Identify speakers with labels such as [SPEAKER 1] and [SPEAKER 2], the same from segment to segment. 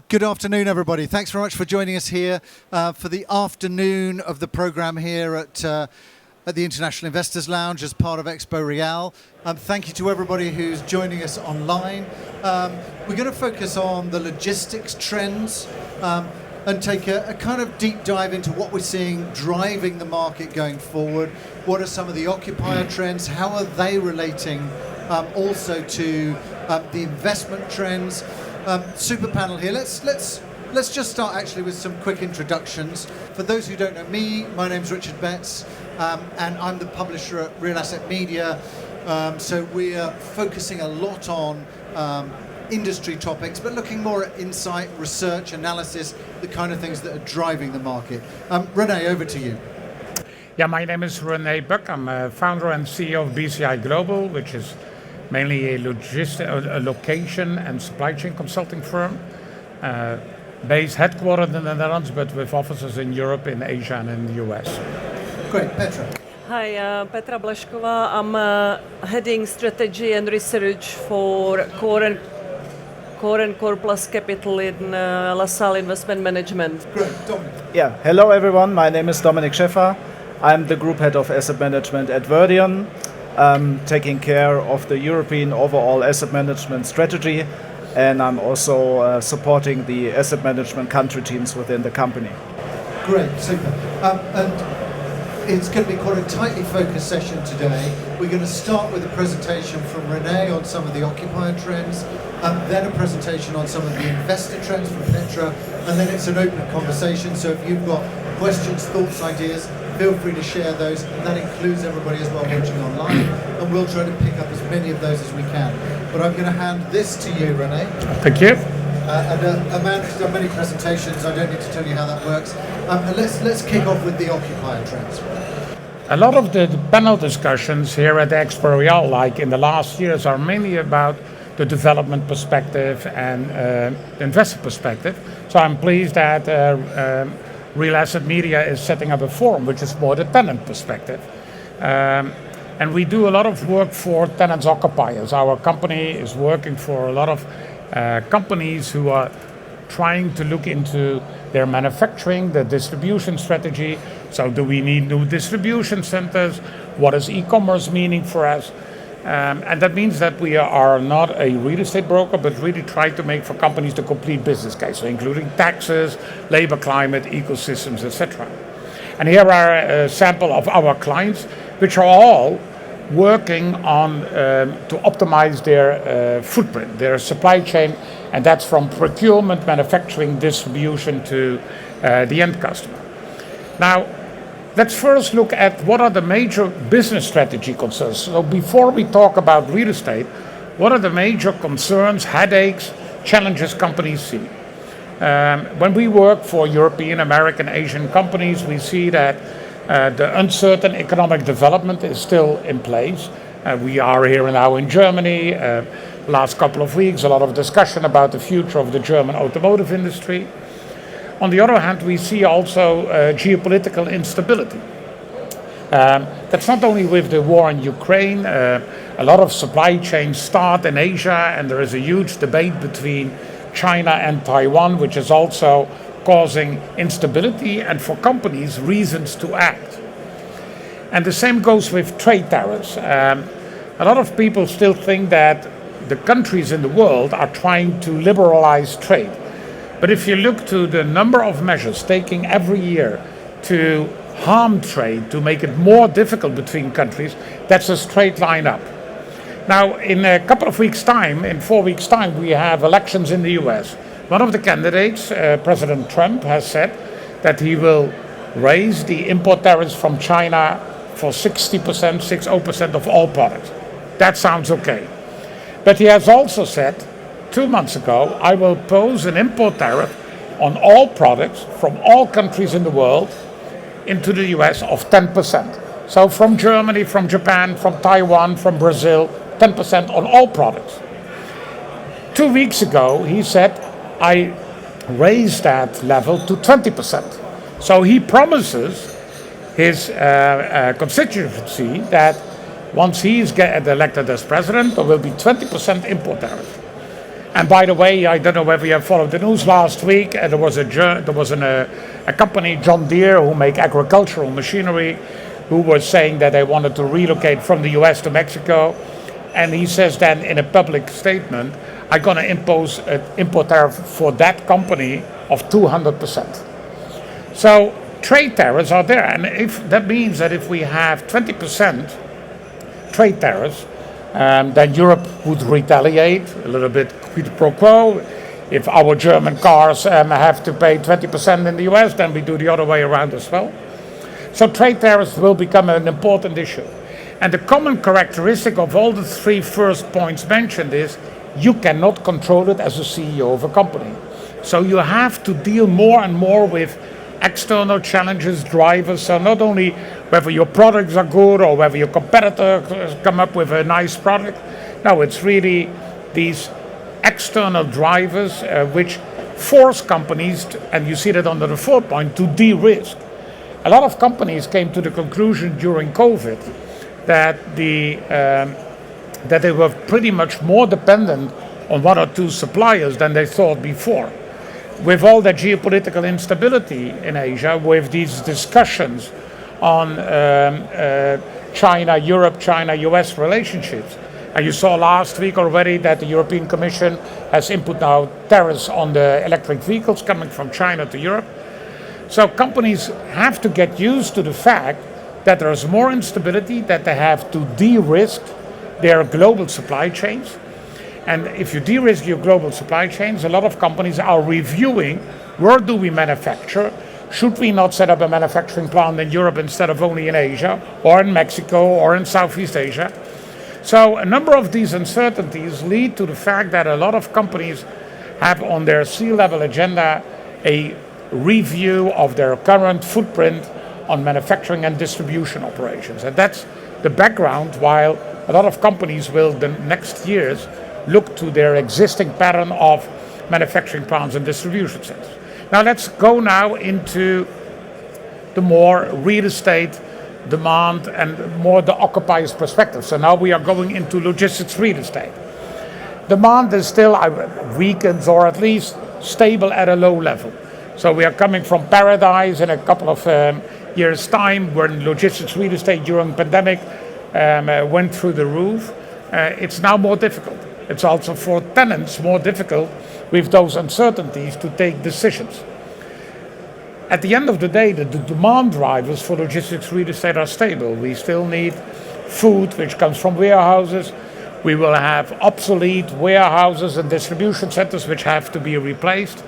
[SPEAKER 1] Good afternoon, everybody. Thanks very much for joining us here for the afternoon of the program here at the International Investors Lounge as part of EXPO Real. Thank you to everybody who's joining us online. We're going to focus on the logistics trends and take a kind of deep dive into what we're seeing driving the market going forward. What are some of the occupier trends? How are they relating also to the investment trends? Super panel here. Let's just start actually with some quick introductions. For those who don't know me, my name's Richard Betts, and I'm the publisher at Real Asset Media. So we're focusing a lot on industry topics, but looking more at insight, research, analysis, the kind of things that are driving the market. René, over to you.
[SPEAKER 2] Yeah, my name is René Buck. I'm a founder and CEO of BCI Global, which is mainly a location and supply chain consulting firm, based headquartered in the Netherlands, but with offices in Europe, in Asia, and in the US.
[SPEAKER 1] Great, Petra.
[SPEAKER 3] Hi, Petra Blazkova. I'm heading strategy and research for Core and Core Plus Capital in LaSalle Investment Management.
[SPEAKER 1] Great, Dominik.
[SPEAKER 4] Yeah, hello everyone. My name is Dominik Schäffer. I'm the group head of asset management at VERDION. Taking care of the European overall asset management strategy, and I'm also supporting the asset management country teams within the company.
[SPEAKER 1] Great, super. And it's going to be quite a tightly focused session today. We're going to start with a presentation from René on some of the occupier trends, then a presentation on some of the investor trends from Petra, and then it's an open conversation. So if you've got questions, thoughts, ideas, feel free to share those, and that includes everybody as well watching online, and we'll try to pick up as many of those as we can. But I'm going to hand this to you, René.
[SPEAKER 2] Thank you.
[SPEAKER 1] And a man who's done many presentations, I don't need to tell you how that works. And let's kick off with the occupier trends.
[SPEAKER 2] A lot of the panel discussions here at EXPO Real, like in the last years, are mainly about the development perspective and the investor perspective. So I'm pleased that Real Asset Media is setting up a forum which is more the tenant perspective. And we do a lot of work for tenants occupiers. Our company is working for a lot of companies who are trying to look into their manufacturing, their distribution strategy. So do we need new distribution centers? What is e-commerce meaning for us? And that means that we are not a real estate broker, but really try to make for companies the complete business case, so including taxes, labor climate, ecosystems, etc. And here are a sample of our clients, which are all working on to optimize their footprint, their supply chain, and that's from procurement, manufacturing, distribution to the end customer. Now, let's first look at what are the major business strategy concerns. So before we talk about real estate, what are the major concerns, headaches, challenges companies see? When we work for European, American, Asian companies, we see that the uncertain economic development is still in place. We are here now in Germany. Last couple of weeks, a lot of discussion about the future of the German automotive industry. On the other hand, we see also geopolitical instability. That's not only with the war in Ukraine. A lot of supply chains start in Asia, and there is a huge debate between China and Taiwan, which is also causing instability and for companies reasons to act. And the same goes with trade tariffs. A lot of people still think that the countries in the world are trying to liberalize trade. But if you look to the number of measures taken every year to harm trade, to make it more difficult between countries, that's a straight line up. Now, in a couple of weeks' time, in 4 weeks' time, we have elections in the US. One of the candidates, President Trump, has said that he will raise the import tariffs from China for 60% of all products. That sounds okay. But he has also said 2 months ago, I will pose an import tariff on all products from all countries in the world into the US of 10%. So from Germany, from Japan, from Taiwan, from Brazil, 10% on all products. 2 weeks ago, he said, I raised that level to 20%. So he promises his constituency that once he is elected as president, there will be 20% import tariff. And by the way, I don't know whether you have followed the news last week. There was a company, John Deere, who make agricultural machinery, who was saying that they wanted to relocate from the US to Mexico. And he says then in a public statement, I'm going to impose an import tariff for that company of 200%. So trade tariffs are there. And if that means that if we have 20% trade tariffs, then Europe would retaliate a little bit quid pro quo. If our German cars have to pay 20% in the US, then we do the other way around as well. So trade tariffs will become an important issue. And the common characteristic of all the three first points mentioned is you cannot control it as a CEO of a company. So you have to deal more and more with external challenges, drivers. So not only whether your products are good or whether your competitor come up with a nice product. No, it's really these external drivers which force companies, and you see that under the fourth point, to de-risk. A lot of companies came to the conclusion during COVID that that they were pretty much more dependent on one or two suppliers than they thought before. With all the geopolitical instability in Asia, with these discussions on China-Europe, China-US relationships, and you saw last week already that the European Commission has input now tariffs on the electric vehicles coming from China to Europe. So companies have to get used to the fact that there's more instability, that they have to de-risk their global supply chains. And if you de-risk your global supply chains, a lot of companies are reviewing where do we manufacture? Should we not set up a manufacturing plant in Europe instead of only in Asia, or in Mexico, or in Southeast Asia? So a number of these uncertainties lead to the fact that a lot of companies have on their C-level agenda a review of their current footprint on manufacturing and distribution operations. And that's the background while a lot of companies will the next years look to their existing pattern of manufacturing plants and distribution centers. Now let's go now into the more real estate demand and more the occupier's perspective. So now we are going into logistics real estate. Demand is still weakens or at least stable at a low level. So we are coming from paradise in a couple of years' time when logistics real estate during pandemic went through the roof. It's now more difficult. It's also for tenants more difficult with those uncertainties to take decisions. At the end of the day, the demand drivers for logistics real estate are stable. We still need food, which comes from warehouses. We will have obsolete warehouses and distribution centers which have to be replaced.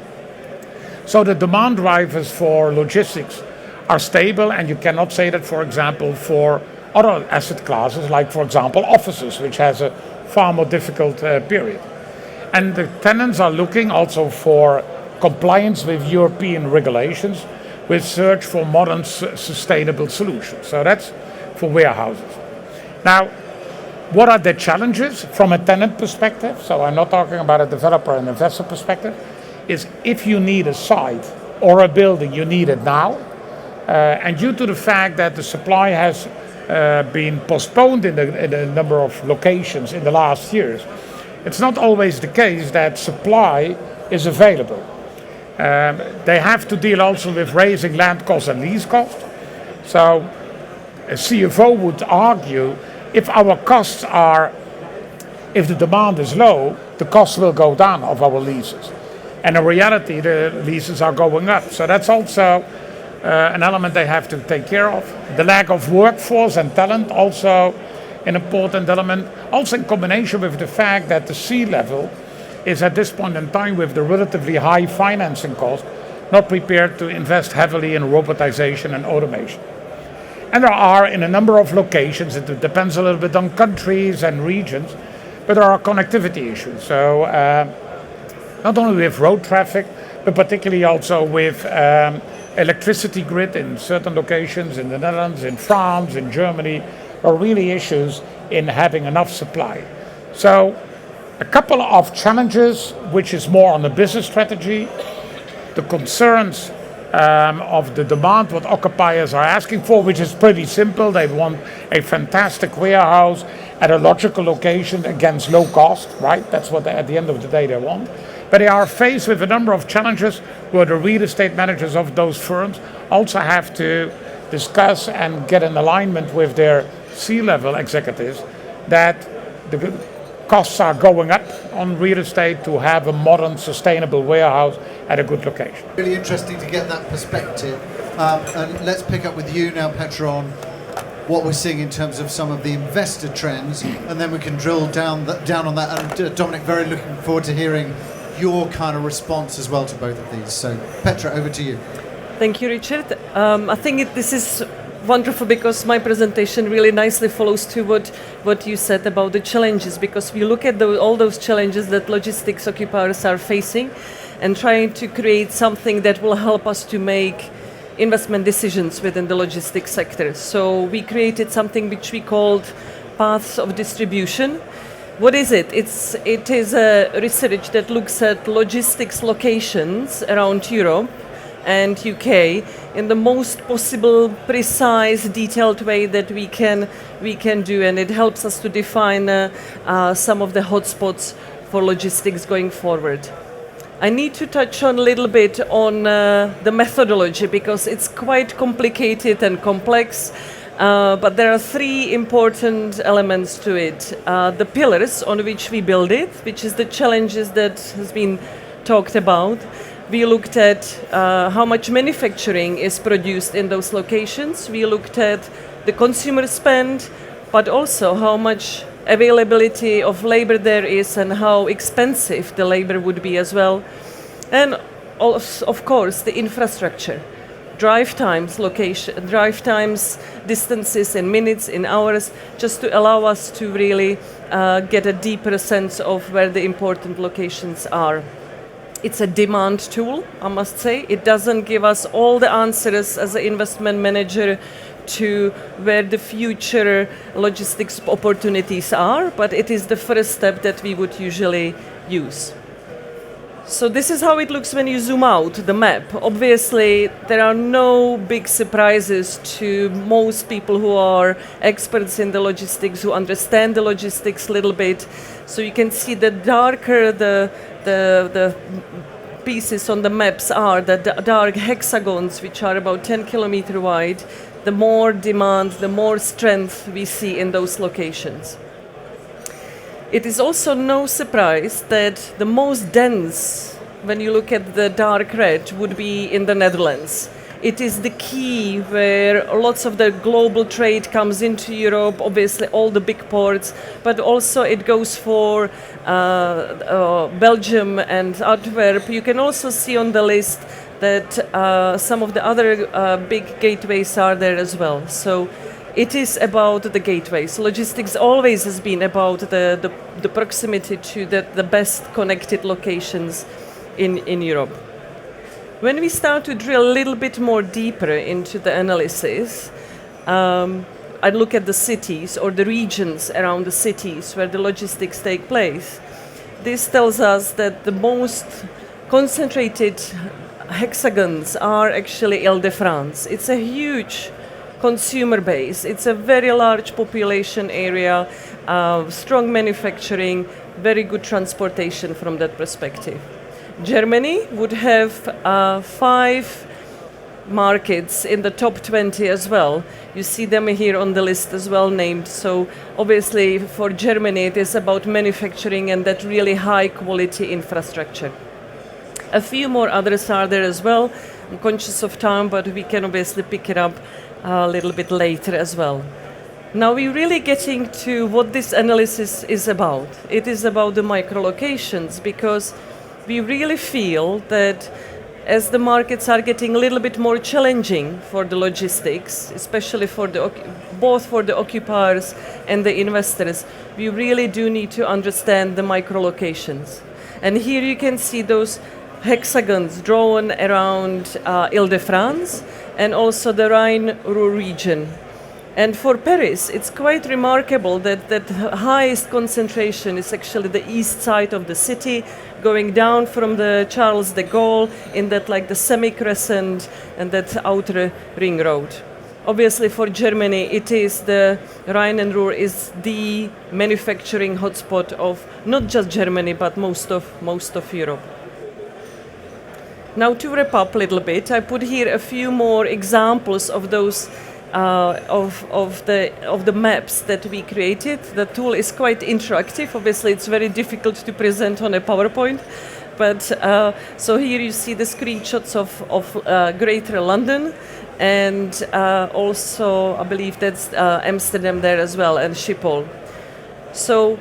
[SPEAKER 2] So the demand drivers for logistics are stable, and you cannot say that, for example, for other asset classes, like, for example, offices, which has a far more difficult period. And the tenants are looking also for compliance with European regulations, with search for modern sustainable solutions. So that's for warehouses. Now, what are the challenges from a tenant perspective? So I'm not talking about a developer and investor perspective. Is if you need a site or a building, you need it now. And due to the fact that the supply has been postponed in a number of locations in the last years, it's not always the case that supply is available. They have to deal also with raising land costs and lease costs. So a CFO would argue if the demand is low, the cost will go down of our leases. And in reality, the leases are going up. So that's also an element they have to take care of. The lack of workforce and talent, also an important element. Also in combination with the fact that the C-level is at this point in time, with the relatively high financing cost, not prepared to invest heavily in robotization and automation. And there are in a number of locations, it depends a little bit on countries and regions, but there are connectivity issues. So not only with road traffic, but particularly also with electricity grid in certain locations in the Netherlands, in France, in Germany, are really issues in having enough supply. So a couple of challenges, which is more on the business strategy. The concerns of the demand, what occupiers are asking for, which is pretty simple. They want a fantastic warehouse at a logical location against low cost, right? That's what at the end of the day they want. But they are faced with a number of challenges where the real estate managers of those firms also have to discuss and get in alignment with their C-level executives that the costs are going up on real estate to have a modern, sustainable warehouse at a good location.
[SPEAKER 1] Really interesting to get that perspective. And let's pick up with you now, Petra, on what we're seeing in terms of some of the investor trends, and then we can drill down on that. And Dominik, very looking forward to hearing your kind of response as well to both of these. So, Petra, over to you.
[SPEAKER 3] Thank you, Richard. I think this is wonderful because my presentation really nicely follows to what you said about the challenges, because we look at all those challenges that logistics occupiers are facing and trying to create something that will help us to make investment decisions within the logistics sector. So we created something which we called paths of distribution. What is it? It is a research that looks at logistics locations around Europe and UK in the most possible precise, detailed way that we can do, and it helps us to define some of the hotspots for logistics going forward. I need to touch on a little bit on the methodology because it's quite complicated and complex, but there are three important elements to it. The pillars on which we build it, which is the challenges that has been talked about. We looked at how much manufacturing is produced in those locations. We looked at the consumer spend, but also how much availability of labor there is and how expensive the labor would be as well. And also, of course, the infrastructure. Drive times, distances in minutes, in hours, just to allow us to really get a deeper sense of where the important locations are. It's a demand tool, I must say. It doesn't give us all the answers as an investment manager to where the future logistics opportunities are, but it is the first step that we would usually use. So this is how it looks when you zoom out the map. Obviously, there are no big surprises to most people who are experts in the logistics, who understand the logistics a little bit. So you can see the darker the pieces on the maps are, the dark hexagons, which are about 10 kilometers wide, the more demand, the more strength we see in those locations. It is also no surprise that the most dense, when you look at the dark red, would be in the Netherlands. It is the key where lots of the global trade comes into Europe, obviously all the big ports, but also it goes for Belgium and Antwerp. You can also see on the list that some of the other big gateways are there as well. So it is about the gateways. Logistics always has been about the proximity to the best connected locations in Europe. When we start to drill a little bit more deeper into the analysis, I look at the cities or the regions around the cities where the logistics take place. This tells us that the most concentrated hexagons are actually Île-de-France. It's a huge consumer base. It's a very large population area, strong manufacturing, very good transportation from that perspective. Germany would have 5 markets in the top 20 as well. You see them here on the list as well named. So obviously for Germany it is about manufacturing and that really high quality infrastructure. A few more others are there as well. I'm conscious of time, but we can obviously pick it up a little bit later as well. Now we're really getting to what this analysis is about. It is about the micro locations, because we really feel that as the markets are getting a little bit more challenging for the logistics, especially for both for the occupiers and the investors, we really do need to understand the micro locations. And here you can see those hexagons drawn around Île-de-France and also the Rhine-Ruhr region. And for Paris, it's quite remarkable that the highest concentration is actually the east side of the city, going down from the Charles de Gaulle in that like the semi-crescent and that outer ring road. Obviously for Germany, it is the Rhine and Ruhr is the manufacturing hotspot of not just Germany, but most of Europe. Now to wrap up a little bit, I put here a few more examples of those of the maps that we created. The tool is quite interactive. Obviously, it's very difficult to present on a PowerPoint, but so here you see the screenshots of Greater London, and also I believe that's Amsterdam there as well, and Schiphol. So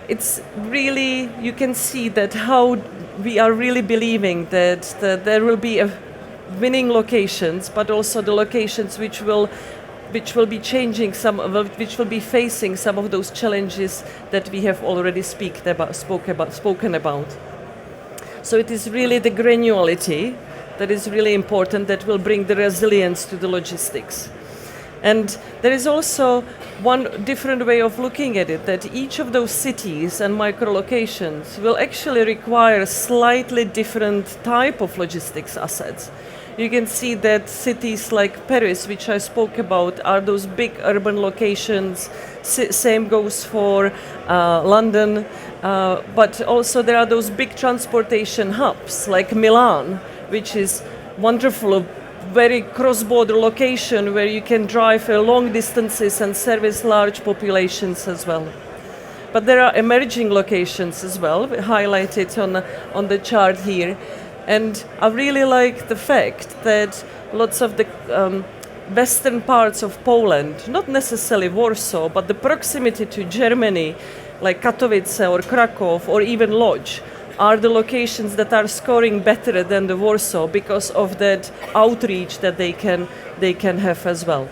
[SPEAKER 3] it's really, you can see that how we are really believing that there will be a winning locations, but also the locations which will be changing which will be facing some of those challenges that we have already spoken about. So it is really the granularity that is really important, that will bring the resilience to the logistics. And there is also one different way of looking at it, that each of those cities and micro-locations will actually require a slightly different type of logistics assets. You can see that cities like Paris, which I spoke about, are those big urban locations. Same goes for London, but also there are those big transportation hubs like Milan, which is wonderful, very cross-border location where you can drive long distances and service large populations as well. But there are emerging locations as well, highlighted on the chart here. And I really like the fact that lots of the western parts of Poland, not necessarily Warsaw, but the proximity to Germany, like Katowice or Krakow or even Lodz, are the locations that are scoring better than the Warsaw because of that outreach that they can have as well.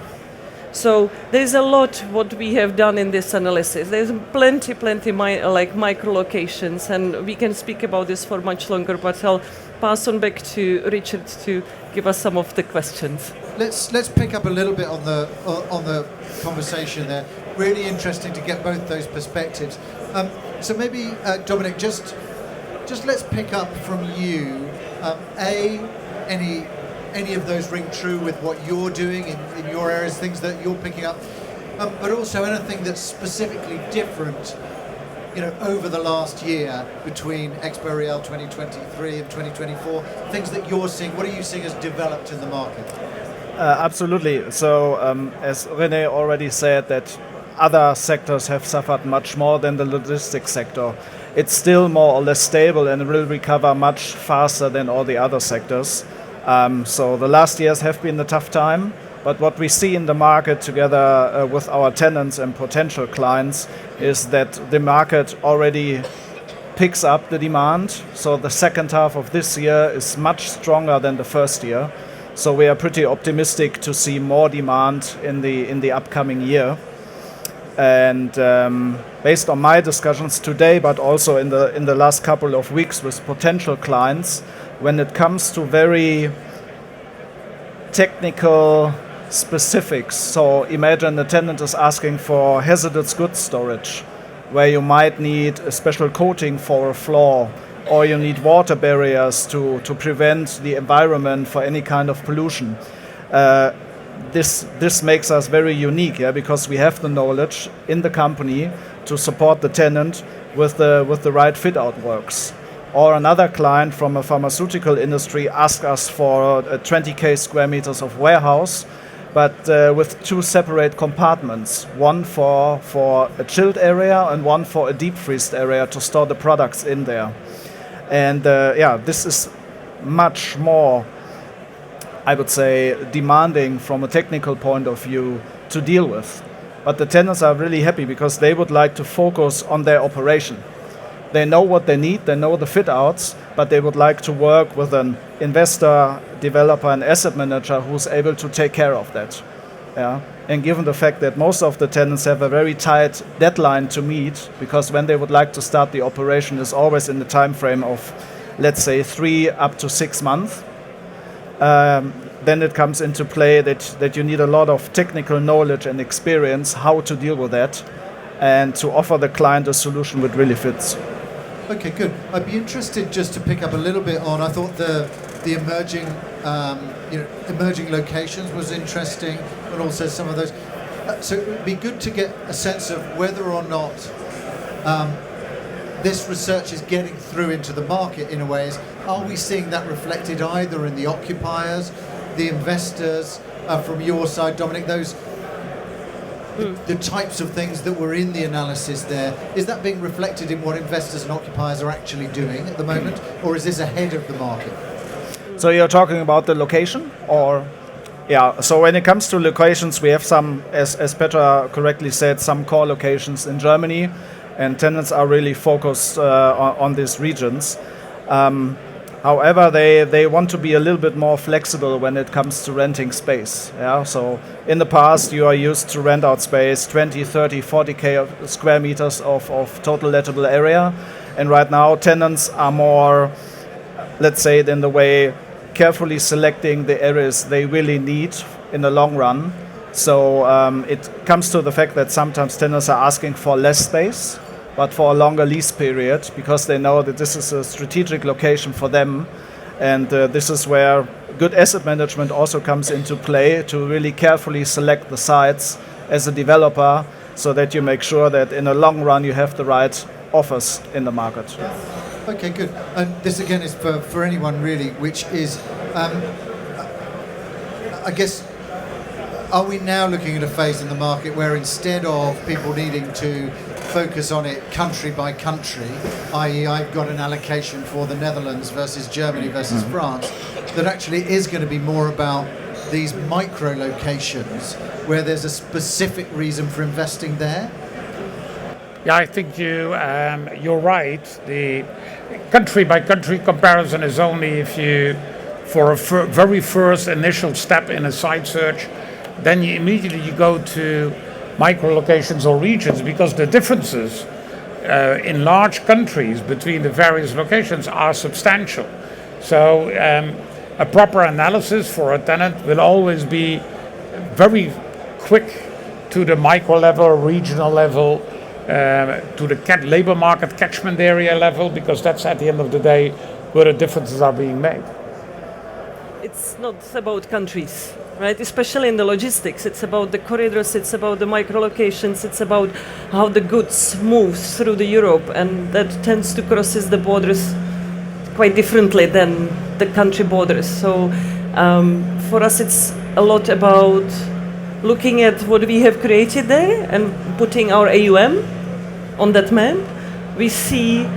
[SPEAKER 3] So there's a lot what we have done in this analysis. There's plenty like micro locations, and we can speak about this for much longer, but I'll pass on back to Richard to give us some of the questions.
[SPEAKER 1] Let's pick up a little bit on the conversation there. Really interesting to get both those perspectives. So maybe Dominik, just let's pick up from you. Any of those ring true with what you're doing in your areas, things that you're picking up, but also anything that's specifically different, over the last year between EXPO Real 2023 and 2024, things that you're seeing. What are you seeing as developed in the market?
[SPEAKER 4] Absolutely. So as René already said, that other sectors have suffered much more than the logistics sector. It's still more or less stable and will recover much faster than all the other sectors. So the last years have been a tough time, but what we see in the market together with our tenants and potential clients is that the market already picks up the demand. So the second half of this year is much stronger than the first year. So we are pretty optimistic to see more demand in the upcoming year. And based on my discussions today, but also in the last couple of weeks with potential clients, when it comes to very technical specifics, so imagine the tenant is asking for hazardous goods storage, where you might need a special coating for a floor, or you need water barriers to prevent the environment for any kind of pollution. This makes us very unique, because we have the knowledge in the company to support the tenant with the right fit-out works. Or another client from a pharmaceutical industry asked us for 20k square meters of warehouse, but with two separate compartments, one for a chilled area and one for a deep freezed area to store the products in there. And this is much more, I would say, demanding from a technical point of view to deal with. But the tenants are really happy because they would like to focus on their operation. They know what they need, they know the fit-outs, but they would like to work with an investor, developer, and asset manager who's able to take care of that. And given the fact that most of the tenants have a very tight deadline to meet, because when they would like to start the operation is always in the time frame of, let's say, 3 up to 6 months, then it comes into play that you need a lot of technical knowledge and experience how to deal with that and to offer the client a solution which really fits.
[SPEAKER 1] Okay, good. I'd be interested just to pick up a little bit on, I thought the emerging emerging locations was interesting, and also some of those. So it would be good to get a sense of whether or not this research is getting through into the market in a way. Are we seeing that reflected either in the occupiers, the investors, from your side, Dominik, the types of things that were in the analysis there, is that being reflected in what investors and occupiers are actually doing at the moment, or is this ahead of the market?
[SPEAKER 4] So you're talking about the location, or? Yeah, so when it comes to locations, we have some, as Petra correctly said, some core locations in Germany, and tenants are really focused on these regions. However, they want to be a little bit more flexible when it comes to renting space. Yeah, so in the past, you are used to rent out space, 20, 30, 40k square meters of total lettable area, and right now tenants are more, let's say it in the way, carefully selecting the areas they really need in the long run. So it comes to the fact that sometimes tenants are asking for less space, but for a longer lease period, because they know that this is a strategic location for them. And this is where good asset management also comes into play, to really carefully select the sites as a developer, so that you make sure that in the long run you have the right offers in the market.
[SPEAKER 1] Okay, good. And this again is for anyone really, which is, I guess, are we now looking at a phase in the market where instead of people needing to focus on it country by country, i.e. I've got an allocation for the Netherlands versus Germany versus France, that actually is going to be more about these micro locations where there's a specific reason for investing there?
[SPEAKER 2] Yeah, I think you're right. The country by country comparison is only if you, for a very first initial step in a site search, then you immediately go to micro locations or regions, because the differences in large countries between the various locations are substantial. So a proper analysis for a tenant will always be very quick to the micro level, regional level, to the labor market catchment area level, because that's at the end of the day where the differences are being made.
[SPEAKER 3] It's not about countries, right? Especially in the logistics. It's about the corridors, it's about the micro locations, it's about how the goods move through the Europe, and that tends to crosses the borders quite differently than the country borders. So for us it's a lot about looking at what we have created there and putting our AUM on that map. We see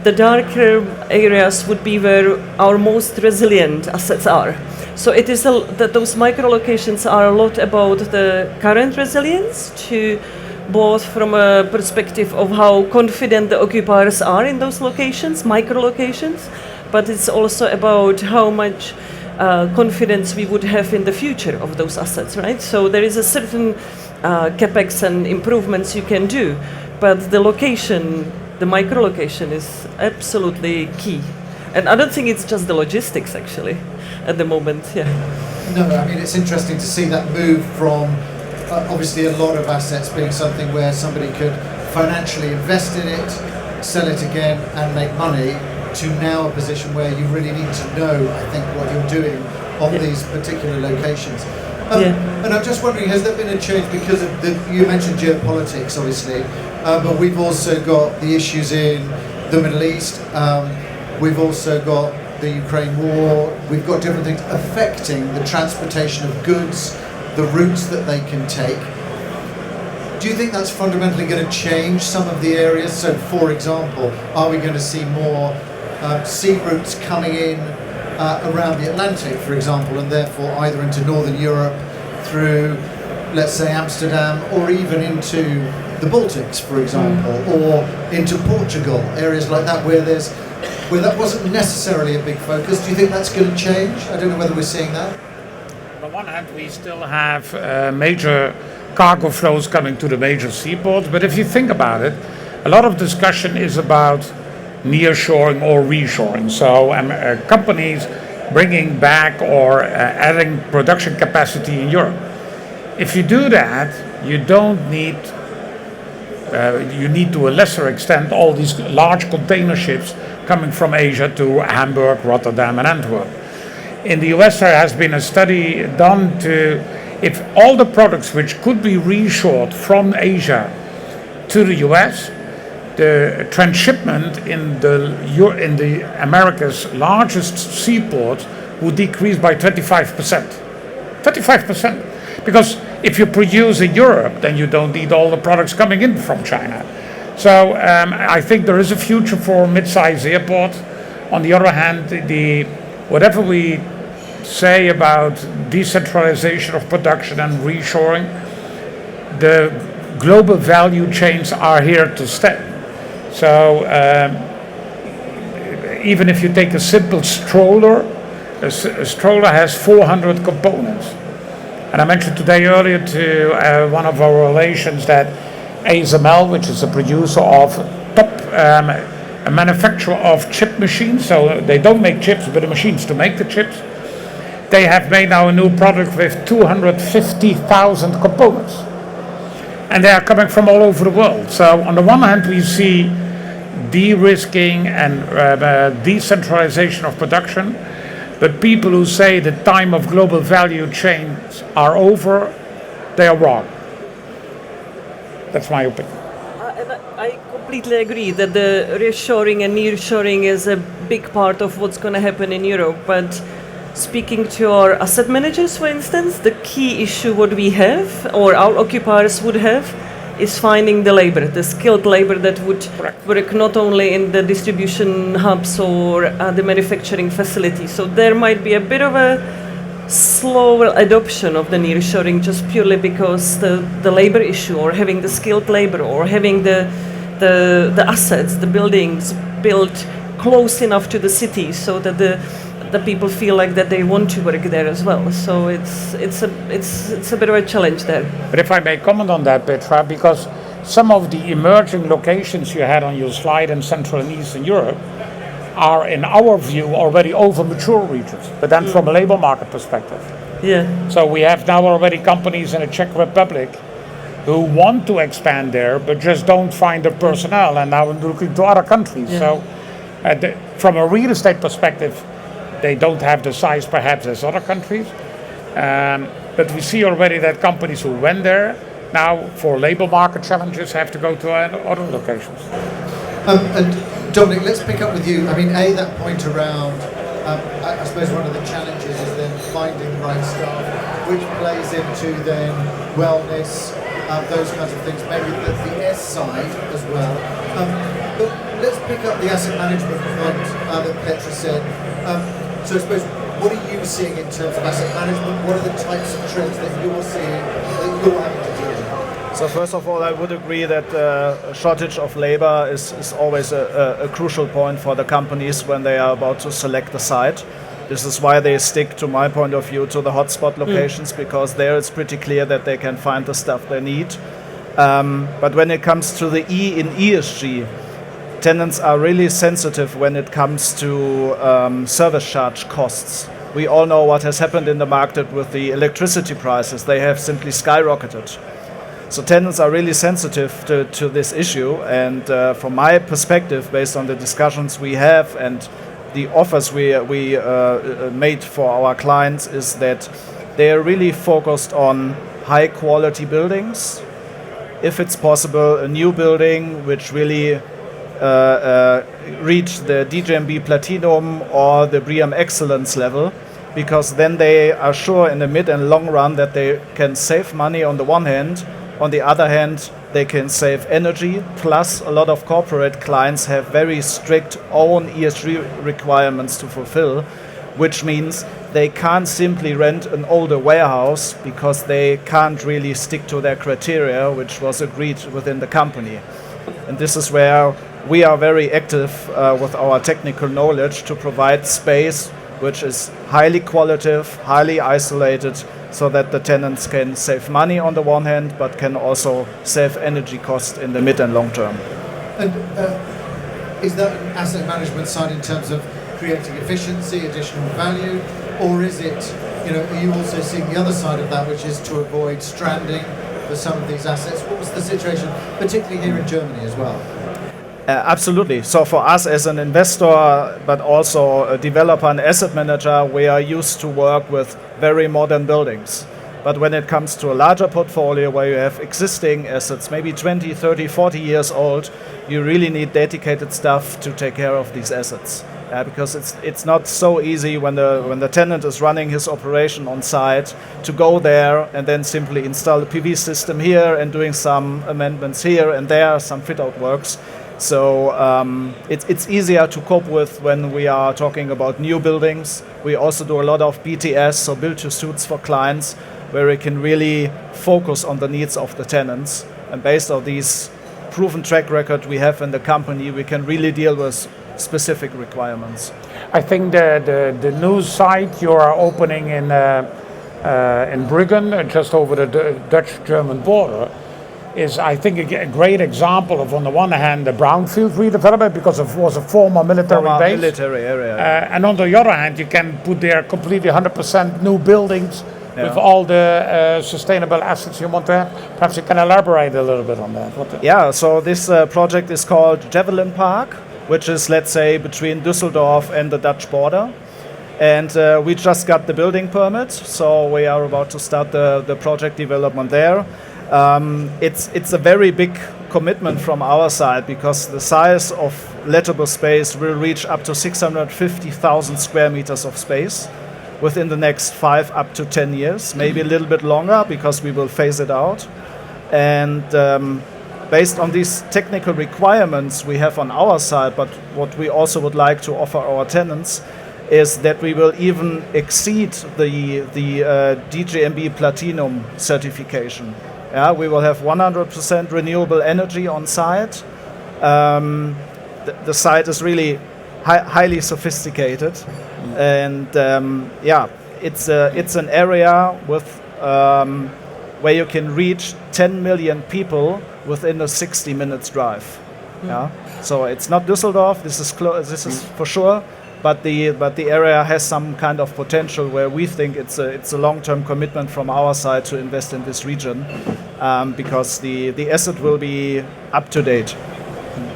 [SPEAKER 3] the darker areas would be where our most resilient assets are. So it is that those micro locations are a lot about the current resilience, to both from a perspective of how confident the occupiers are in those locations, micro locations, but it's also about how much confidence we would have in the future of those assets, right? So there is a certain capex and improvements you can do, but the location, the micro location, is absolutely key. And I don't think it's just the logistics actually at the moment. Yeah.
[SPEAKER 1] No, I mean it's interesting to see that move from obviously a lot of assets being something where somebody could financially invest in it, sell it again and make money, to now a position where you really need to know, I think, what you're doing on these particular locations. And I'm just wondering, has there been a change because of you mentioned geopolitics, obviously, but we've also got the issues in the Middle East, we've also got the Ukraine war, we've got different things affecting the transportation of goods, the routes that they can take. Do you think that's fundamentally going to change some of the areas? So, for example, are we going to see more sea routes coming in around the Atlantic, for example, and therefore either into Northern Europe through, let's say, Amsterdam, or even into the Baltics, for example, or into Portugal, areas like that where that wasn't necessarily a big focus? Do you think that's going to change? I don't know whether we're seeing that.
[SPEAKER 2] On the one hand, we still have major cargo flows coming to the major seaports, but if you think about it, a lot of discussion is about nearshoring or reshoring. So companies bringing back or adding production capacity in Europe. If you do that, you don't need, you need to a lesser extent all these large container ships coming from Asia to Hamburg, Rotterdam and Antwerp. In the US there has been a study done to, if all the products which could be reshored from Asia to the US, the transshipment in the America's largest seaport would decrease by 25%. 25%. Because if you produce in Europe, then you don't need all the products coming in from China. So I think there is a future for mid-sized airports. On the other hand, whatever we say about decentralization of production and reshoring, the global value chains are here to stay. So even if you take a simple stroller, a stroller has 400 components. And I mentioned today earlier to one of our relations that ASML, which is a producer of a manufacturer of chip machines, so they don't make chips but the machines to make the chips, they have made now a new product with 250,000 components. And they are coming from all over the world. So on the one hand we see de-risking and decentralization of production, but people who say the time of global value chains are over, they are wrong. That's my opinion.
[SPEAKER 3] I completely agree that the reshoring and nearshoring is a big part of what's going to happen in Europe. But speaking to our asset managers, for instance, the key issue what we have, or our occupiers would have, is finding the labor, the skilled labor that would work not only in the distribution hubs or the manufacturing facilities. So there might be a bit of a slower adoption of the nearshoring just purely because the labor issue, or having the skilled labor, or having the assets, the buildings built close enough to the city so that the people feel like that they want to work there as well. So it's a bit of a challenge there.
[SPEAKER 2] But if I may comment on that, Petra, because some of the emerging locations you had on your slide in Central and Eastern Europe are, in our view, already over mature regions, but then from a labor market perspective.
[SPEAKER 3] Yeah.
[SPEAKER 2] So we have now already companies in the Czech Republic who want to expand there, but just don't find the personnel, and now looking to other countries.
[SPEAKER 3] Yeah.
[SPEAKER 2] So from a real estate perspective, they don't have the size perhaps as other countries. But we see already that companies who went there now for labor market challenges have to go to other locations.
[SPEAKER 1] And Dominik, let's pick up with you. I mean, that point around, I suppose one of the challenges is then finding the right staff, which plays into then wellness, those kinds of things, maybe the S side as well. But let's pick up the asset management point that Petra said. So I suppose, what are you seeing in terms of asset management? What are the types of trends that you're seeing that you're having to deal with?
[SPEAKER 4] So first of all, I would agree that a shortage of labor is always a crucial point for the companies when they are about to select a site. This is why they stick, to my point of view, to the hotspot locations, because there it's pretty clear that they can find the stuff they need. But when it comes to the E in ESG, tenants are really sensitive when it comes to service charge costs. We all know what has happened in the market with the electricity prices. They have simply skyrocketed. So tenants are really sensitive to this issue, and from my perspective, based on the discussions we have and the offers we made for our clients, is that they are really focused on high quality buildings. If it's possible, a new building which really reach the DGNB Platinum or the BREEAM Excellence level, because then they are sure in the mid and long run that they can save money on the one hand. On the other hand, they can save energy, plus a lot of corporate clients have very strict own ESG requirements to fulfill, which means they can't simply rent an older warehouse because they can't really stick to their criteria, which was agreed within the company. And this is where we are very active with our technical knowledge to provide space which is highly qualitative, highly isolated, so that the tenants can save money on the one hand, but can also save energy costs in the mid and long term.
[SPEAKER 1] And is that an asset management side in terms of creating efficiency, additional value, or is it, are you also seeing the other side of that, which is to avoid stranding for some of these assets? What was the situation, particularly here in Germany as well?
[SPEAKER 4] Absolutely. So for us as an investor, but also a developer and asset manager, we are used to work with very modern buildings. But when it comes to a larger portfolio where you have existing assets, maybe 20, 30, 40 years old, you really need dedicated staff to take care of these assets. Because it's not so easy when the tenant is running his operation on site to go there and then simply install a PV system here and doing some amendments here and there, some fit-out works. So it's easier to cope with when we are talking about new buildings. We also do a lot of BTS, so build-to-suits for clients, where we can really focus on the needs of the tenants. And based on these proven track record we have in the company, we can really deal with specific requirements.
[SPEAKER 2] I think the new site you are opening in Bruggen, just over the Dutch-German border, is, I think, a great example of, on the one hand, the brownfield redevelopment, because it was a former military base.
[SPEAKER 4] Military area.
[SPEAKER 2] And on the other hand, you can put there completely 100% new buildings with all the sustainable assets you want to have. Perhaps you can elaborate a little bit on that.
[SPEAKER 4] So this project is called Javelin Park, which is, let's say, between Düsseldorf and the Dutch border. And we just got the building permit, so we are about to start the project development there. It's a very big commitment from our side, because the size of lettable space will reach up to 650,000 square meters of space within the next 5 up to 10 years, maybe a little bit longer, because we will phase it out. And based on these technical requirements we have on our side, but what we also would like to offer our tenants is that we will even exceed the DGNB Platinum certification. We will have 100% renewable energy on site. The site is really highly sophisticated, and it's an area with where you can reach 10 million people within a 60 minutes drive. So it's not Düsseldorf. This is for sure. But the area has some kind of potential where we think it's a long-term commitment from our side to invest in this region, because the asset will be up to date.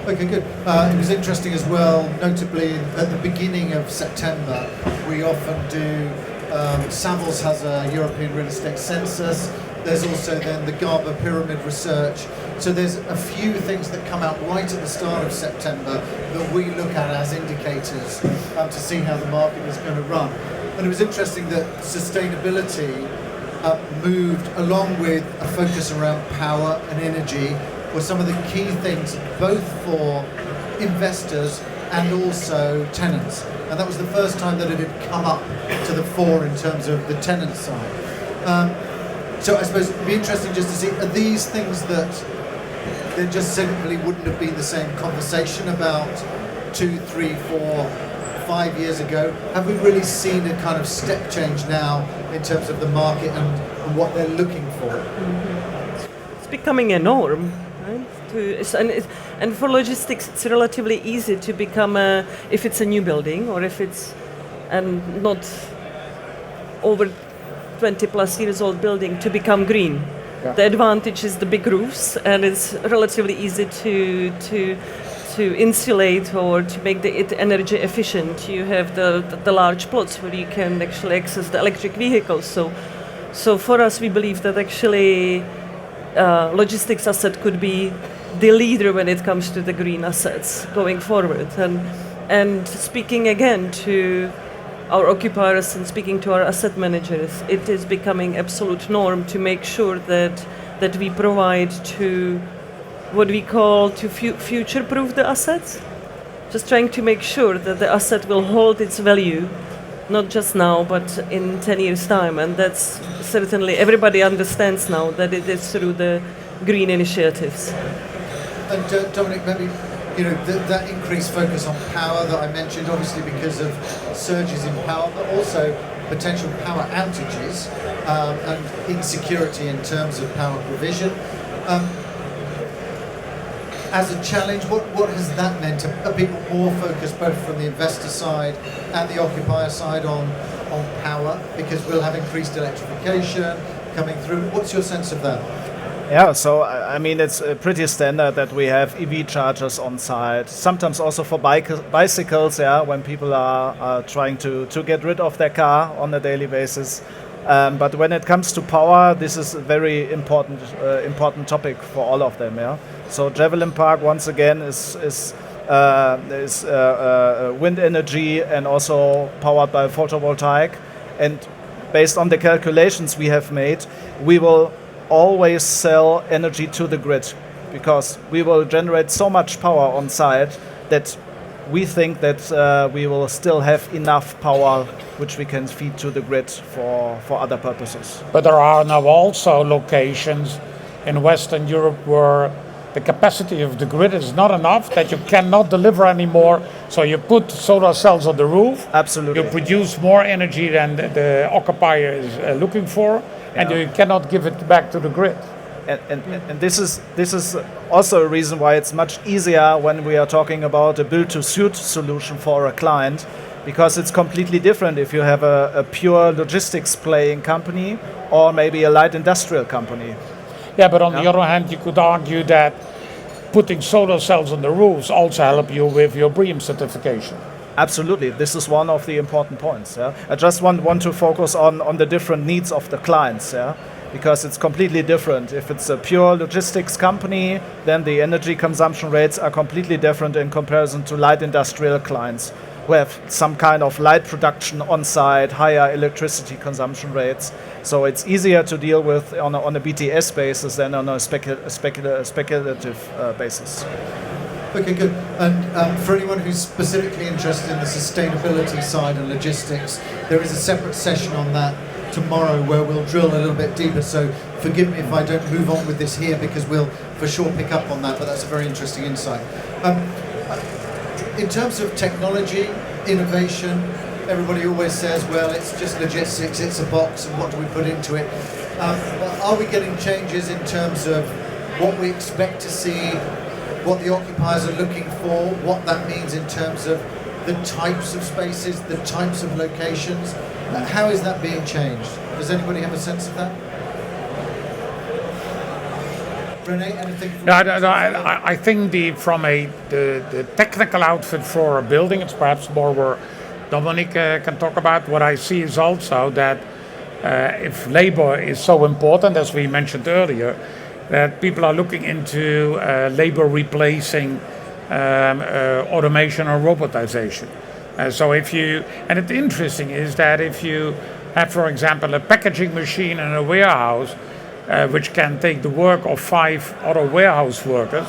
[SPEAKER 1] Okay, good. It was interesting as well, notably at the beginning of September, we often do, Savills has a European real estate census. There's also then the Garber Pyramid research. So there's a few things that come out right at the start of September that we look at as indicators to see how the market is going to run. And it was interesting that sustainability moved along with a focus around power and energy were some of the key things both for investors and also tenants. And that was the first time that it had come up to the fore in terms of the tenant side. So I suppose it'd be interesting just to see, are these things that there just simply wouldn't have been the same conversation about 2, 3, 4, 5 years ago? Have we really seen a kind of step change now in terms of the market and what they're looking for?
[SPEAKER 3] Mm-hmm. It's becoming a norm, right? And for logistics, it's relatively easy to become if it's a new building or if it's not over 20 plus years old building, to become green. Yeah. The advantage is the big roofs, and it's relatively easy to insulate or to make it energy efficient. You have the large plots where you can actually access the electric vehicles. So for us, we believe that actually logistics asset could be the leader when it comes to the green assets going forward. And speaking again to our occupiers and speaking to our asset managers, it is becoming absolute norm to make sure that we provide to what we call to future-proof the assets. Just trying to make sure that the asset will hold its value, not just now, but in 10 years' time. And that's certainly, everybody understands now that it is through the green initiatives.
[SPEAKER 1] And Dominik, maybe that increased focus on power that I mentioned, obviously because of surges in power, but also potential power outages and insecurity in terms of power provision. as a challenge, what has that meant? Are people more focused both from the investor side and the occupier side on power, because we'll have increased electrification coming through? What's your sense of that?
[SPEAKER 4] Yeah, so I mean, it's pretty standard that we have EV chargers on site. Sometimes also for bicycles, yeah, when people are trying to get rid of their car on a daily basis. But when it comes to power, this is a very important topic for all of them. Yeah. So Javelin Park once again is wind energy and also powered by photovoltaic. And based on the calculations we have made, we will always sell energy to the grid, because we will generate so much power on site that we think that we will still have enough power which we can feed to the grid for other purposes.
[SPEAKER 2] But there are now also locations in Western Europe where the capacity of the grid is not enough, that you cannot deliver anymore. So you put solar cells on the roof.
[SPEAKER 4] Absolutely.
[SPEAKER 2] You produce more energy than the occupier is looking for, and you cannot give it back to the grid.
[SPEAKER 4] And this is also a reason why it's much easier when we are talking about a build-to-suit solution for a client, because it's completely different if you have a pure logistics playing company or maybe a light industrial company.
[SPEAKER 2] Yeah, but on the other hand, you could argue that putting solar cells on the roofs also help you with your BREEAM certification.
[SPEAKER 4] Absolutely, this is one of the important points. Yeah? I just want to focus on the different needs of the clients, yeah? Because it's completely different. If it's a pure logistics company, then the energy consumption rates are completely different in comparison to light industrial clients who have some kind of light production on site, higher electricity consumption rates. So it's easier to deal with on a BTS basis than on a speculative basis.
[SPEAKER 1] Okay, good. And for anyone who's specifically interested in the sustainability side and logistics, there is a separate session on that tomorrow where we'll drill a little bit deeper. So forgive me if I don't move on with this here, because we'll for sure pick up on that, but that's a very interesting insight. In terms of technology, innovation, everybody always says, well, it's just logistics, it's a box, and what do we put into it? But are we getting changes in terms of what we expect to see, what the occupiers are looking for, what that means in terms of the types of spaces, the types of locations? How is that being changed? Does anybody have a sense of that? René, anything?
[SPEAKER 2] I think from the technical outfit for a building, it's perhaps more where Dominik can talk about. What I see is also that if labor is so important, as we mentioned earlier, that people are looking into labor replacing automation or robotization. So and it's interesting is that if you have, for example, a packaging machine in a warehouse, which can take the work of 5 other warehouse workers,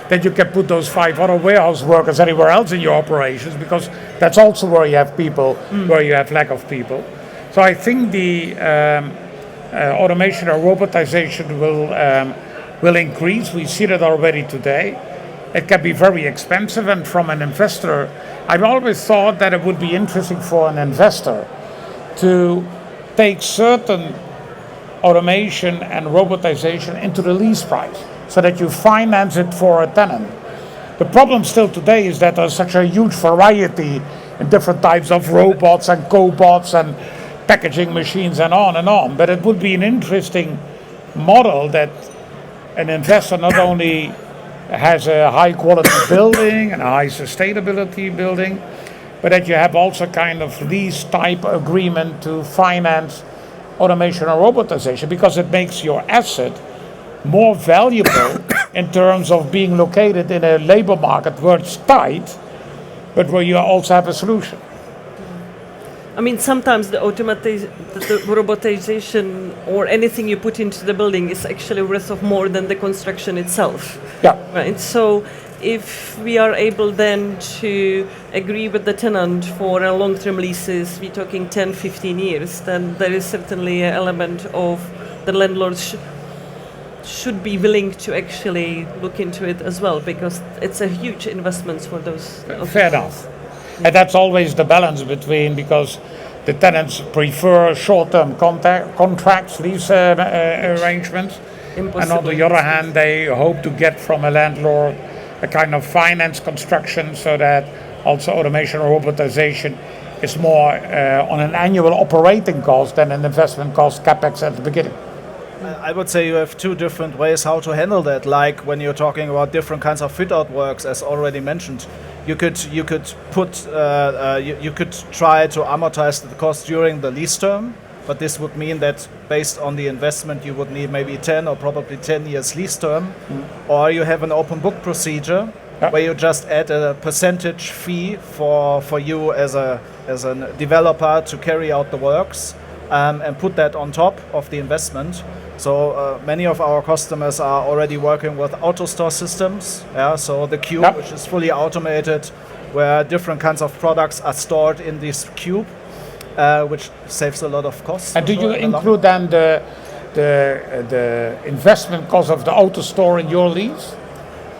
[SPEAKER 2] then you can put those 5 other warehouse workers anywhere else in your operations, because that's also where you have people, where you have lack of people. So I think the automation or robotization will increase. We see that already today. It can be very expensive, and from an investor, I've always thought that it would be interesting for an investor to take certain automation and robotization into the lease price, so that you finance it for a tenant. The problem still today is that there's such a huge variety in different types of robots and cobots and packaging machines and on, but it would be an interesting model that an investor not only has a high quality building and a high sustainability building, but that you have also kind of lease type agreement to finance automation or robotization, because it makes your asset more valuable in terms of being located in a labor market where it's tight, but where you also have a solution.
[SPEAKER 3] I mean, sometimes the robotization or anything you put into the building is actually worth of more than the construction itself.
[SPEAKER 2] Yeah.
[SPEAKER 3] Right. So if we are able then to agree with the tenant for a long-term leases, we're talking 10, 15 years, then there is certainly an element of the landlords should be willing to actually look into it as well, because it's a huge investment for those.
[SPEAKER 2] Fair enough. And that's always the balance between, because the tenants prefer short-term contracts, lease arrangements, and on the other hand, they hope to get from a landlord a kind of finance construction so that also automation or robotization is more on an annual operating cost than an investment cost, capex at the beginning.
[SPEAKER 4] I would say you have two different ways how to handle that. Like when you're talking about different kinds of fit-out works, as already mentioned, you could try to amortize the cost during the lease term, but this would mean that based on the investment you would need maybe 10 or probably 10 years lease term, or you have an open book procedure where you just add a percentage fee for you as a developer to carry out the works, and put that on top of the investment. So many of our customers are already working with AutoStore systems. So the cube, which is fully automated, where different kinds of products are stored in this cube, which saves a lot of costs.
[SPEAKER 2] And do you include then the investment cost of the AutoStore in your lease?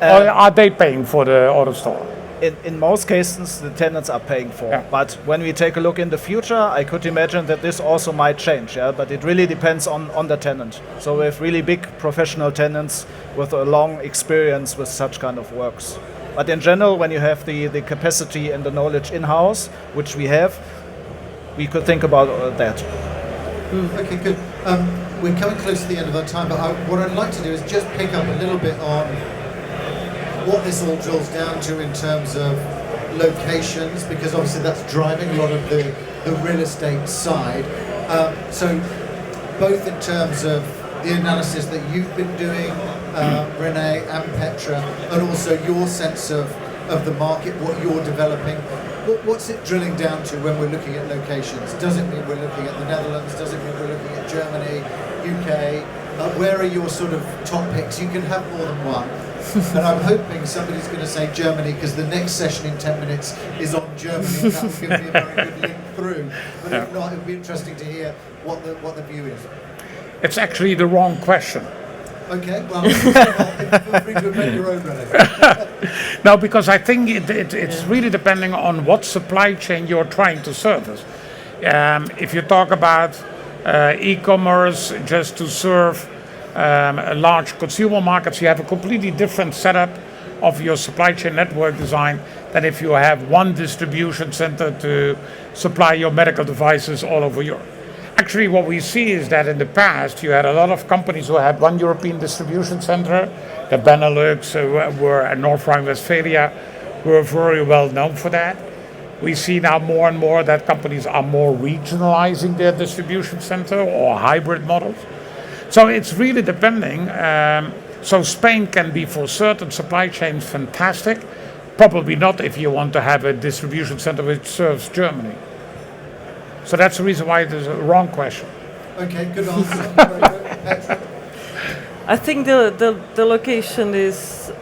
[SPEAKER 2] Or are they paying for the AutoStore?
[SPEAKER 4] In most cases, the tenants are paying for. But when we take a look in the future, I could imagine that this also might change. But it really depends on the tenant. So we have really big professional tenants with a long experience with such kind of works. But in general, when you have the capacity and the knowledge in-house, which we have, we could think about that.
[SPEAKER 1] Okay, good. We're coming close to the end of our time, but what I'd like to do is just pick up a little bit on what this all drills down to in terms of locations, because obviously that's driving a lot of the real estate side. So both in terms of the analysis that you've been doing, René and Petra, and also your sense of the market, what you're developing, what's it drilling down to when we're looking at locations? Does it mean we're looking at the Netherlands? Does it mean we're looking at Germany, UK? Where are your sort of top picks? You can have more than one. And I'm hoping somebody's going to say Germany, because the next session in 10 minutes is on Germany, and that will give me a very good link through. But if not, it would be interesting to hear what the view is.
[SPEAKER 2] It's actually the wrong question.
[SPEAKER 1] Okay, well, feel free to amend your own, René.
[SPEAKER 2] No, because I think it's really depending on what supply chain you're trying to service. If you talk about e-commerce just to serve large consumer markets, you have a completely different setup of your supply chain network design than if you have one distribution center to supply your medical devices all over Europe. Actually, what we see is that in the past, you had a lot of companies who had one European distribution center. The Benelux were North Rhine-Westphalia were very well known for that. We see now more and more that companies are more regionalizing their distribution center or hybrid models. So it's really depending. So Spain can be for certain supply chains fantastic. Probably not if you want to have a distribution center which serves Germany. So that's the reason why it is a wrong question.
[SPEAKER 1] Okay, good answer. Very good. Petra?
[SPEAKER 3] I think the location is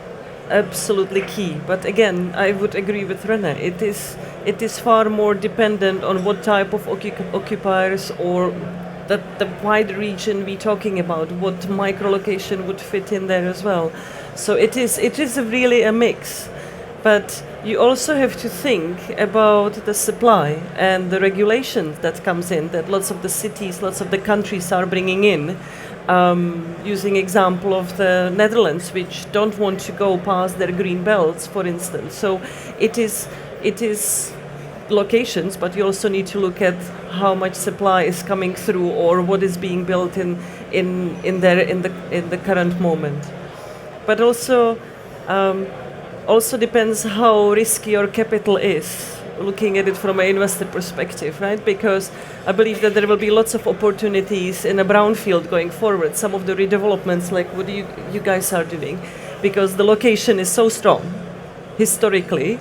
[SPEAKER 3] absolutely key. But again, I would agree with René. It is far more dependent on what type of occupiers or the wide region we're talking about, what micro-location would fit in there as well. So it is really a mix. But you also have to think about the supply and the regulation that comes in, that lots of the cities, lots of the countries are bringing in. Using example of the Netherlands, which don't want to go past their green belts, for instance. So it is locations, but you also need to look at how much supply is coming through or what is being built in the current moment. But also depends how risky your capital is, looking at it from an investor perspective, right? Because I believe that there will be lots of opportunities in a brownfield going forward, some of the redevelopments like what you guys are doing, because the location is so strong historically.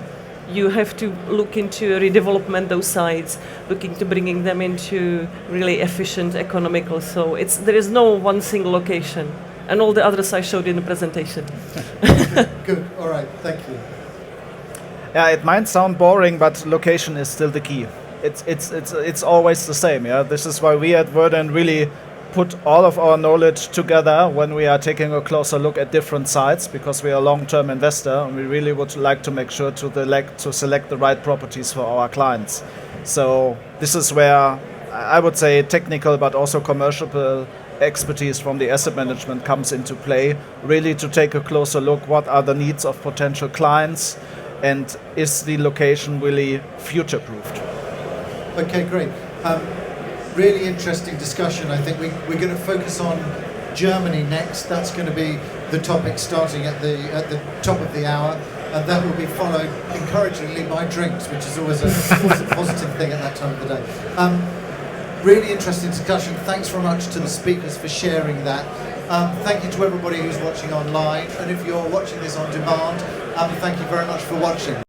[SPEAKER 3] You have to look into redevelopment those sites, looking to bringing them into really efficient, economical. So there is no one single location, and all the others I showed in the presentation.
[SPEAKER 1] Good. All right. Thank you.
[SPEAKER 4] Yeah, it might sound boring, but location is still the key. It's always the same. Yeah, this is why we at VERDION really put all of our knowledge together when we are taking a closer look at different sites, because we are a long-term investor and we really would like to make sure to select the right properties for our clients. So this is where I would say technical but also commercial expertise from the asset management comes into play, really to take a closer look what are the needs of potential clients and is the location really future-proofed.
[SPEAKER 1] Okay, great. Really interesting discussion. I think we're going to focus on Germany next. That's going to be the topic starting at the top of the hour, and that will be followed encouragingly by drinks, which is always a positive thing at that time of the day. Really interesting discussion. Thanks very much to the speakers for sharing that. Thank you to everybody who's watching online, and if you're watching this on demand, thank you very much for watching.